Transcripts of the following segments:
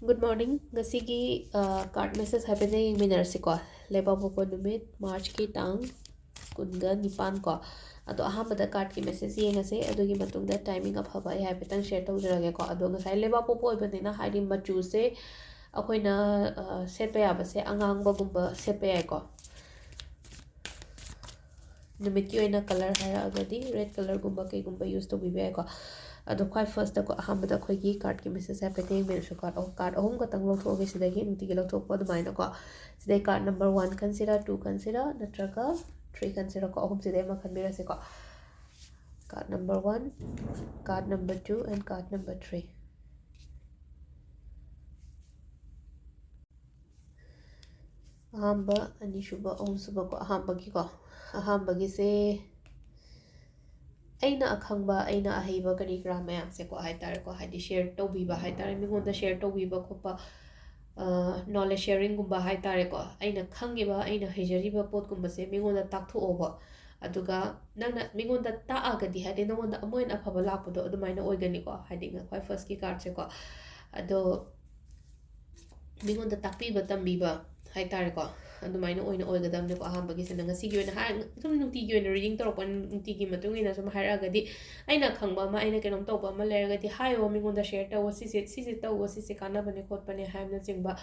Good morning. Ngasigi card message happening minarsi ko. Leba poko numit March ki tang kunga nipan ko. Ado ahamada card ki message yengase adugi matungda timing Afaba ai haipetang share tawjrage ko. Ado ngasai leba popo ibanina haidi Machu se akoina setpa yaba se angangba gumba setpa yai ko. Numit ki oina color hara agadi red color gumba kai gumba use to bibe ko. Ado quite first ko ahamada khoi gi card ki message happening min so card ahum ka tang lok thoge sidagi nuti gi lok thok pa dumaina ko sidai card number 1 consider 2 consider natraga 3 consider ko ahum sidai ma khanbira se ko card number 1 card number 2 and card number 3 ahamba ani shuba ahum suba ko ahamba gi se aina akhangba aina ahiba kari gra mayam se ko haitare ko haidi share to biba haitare mingonda share to biba khopa knowledge sharing gumba haitare ko aina khangiba aina hejariba pot gumba se mingonda taktho oba aduga nangna mingonda ta agadi haide nongonda amoin afaba lakpodo adumaina oigani ko haidi nga khoi first ki card se ko ado mingonda takpiba tambiba haitare ko adumaina oina oigadamne ko ahambagi se ngasigi oina ha sum nuti gi oina reading toropan nuti gi matungina sum hairagadi aina khangba ma aina kenom toba ma leragadi hayo mingonda share tawo sisi tawo sisi kana bane khotpane haimna chingba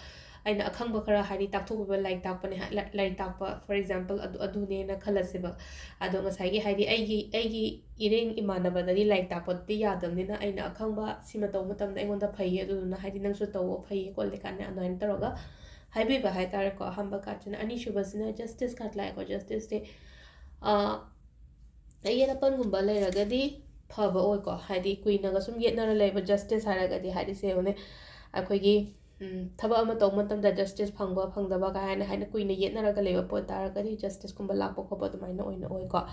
aina akhangba khara hari takthokba like takpane like takpa for example adune na khalaseba ado ngasai gi hari aigi ireng imana badari like takpati yadamnina aina akhangba sima taw matamda aingonda phai aduna hari nangsu tawo phai kolle kana anoin taroga haibi ba hai tare ko hamba kachana ani shubasina justice kat lai ko justice de ayena pan gumba lai ragadi phaba oi ko haidi kuina ga sum yetna ra lai ba justice haragadi haidi se one akoi gi thaba ama taw matam da justice phangba phangdaba ka haina haina kuina yetna ra ga lai ba po taragadi justice kumba lakpo ko ba dumaina oina oi ko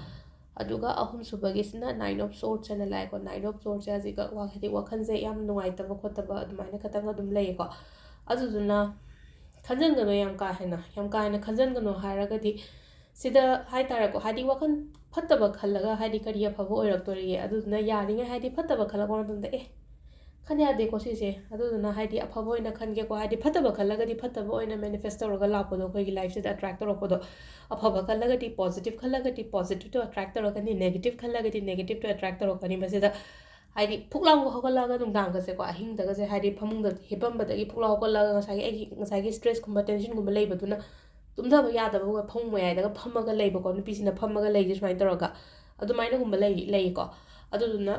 aduga ahum subagi sina 9 of swords ana lai ko 9 of swords ya ziga wa hadi wakhan je yam nuai taba khotaba dumaina khatanga dum lai ko aduduna खंजनगनो याम का है खंजनगनो हारगदी सिदा हाय तारको हादी वखन फत्तब खल्लगा हादी करिया फबो ओइरक्तोरिगे अदुना यारिंगे हादी फत्तब खल्लगा मतंदे ए खन्या देखो सिसे अदुना हादी अफबो ओइना खनगे को हादी फत्तब खल्लगदी फत्तब ओइना मैनिफेस्ट तौरगा लापदो खोगी लाइफ से अट्रैक्ट तौरपदो अफब खल्लगदी पॉजिटिव टू अट्रैक्ट तौरकनी नेगेटिव खल्लगदी नेगेटिव टू अट्रैक्ट तौरकनी मसिदा हाइदी फुकलांग हगलागा नुंगदांगसे को अहिंगदगसे हाइदी फमुंगद हिपमबदगी फुकला हगलागा ngसागी स्ट्रेस कुंबा टेंशन कुंबा लेबदुना तुमदब यादबगा फमुंग मयादगा फमगा लेबको नुपिसिना फमगा लेजे सुमाइ तौरगा अदुमाइना गुंबा लेको अदुदुना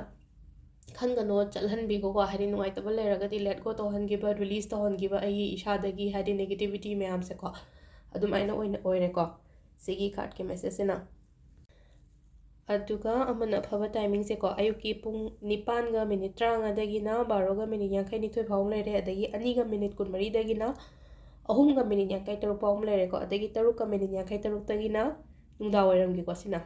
खनगनो चलहनबिगो को हाइदी नुआइतबा लेरगदी लेट गो तोहनगिबा रिलीज तोहनगिबा आई इशादगी हाइदी नेगेटिविटी मयाम से को अदुमाइना ओइना ओइरेको सिगी कार्ड के मेसेज सेना अदुगा अमन अफबा टाइमिंग से को अयुकी पुंग 9 मिनिट 30 दगिना 12 मिनिट 52 फाउम लेरे अदगी 2 मिनिट 13 दगिना 3 मिनिट 53 फाउम लेरे को अदगी 3 मिनिट 53 दगिना नुंदा वरमगी को सिना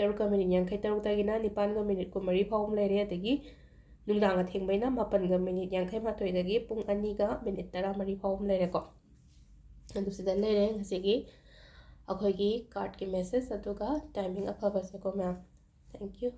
3 मिनिट 53 दगिना 9 मिनिट 13 फाउम लेरे अदगी नुंदांगा थेंगबैना 9 मिनिट 58 दगी पुंग 2 मिनिट 13 फाउम लेरे को अदुसिदा लेरे ngasiगी अखोगी कार्ड की मेसेज अदुगा टाइमिंग अफबा से को मैम थैंक यू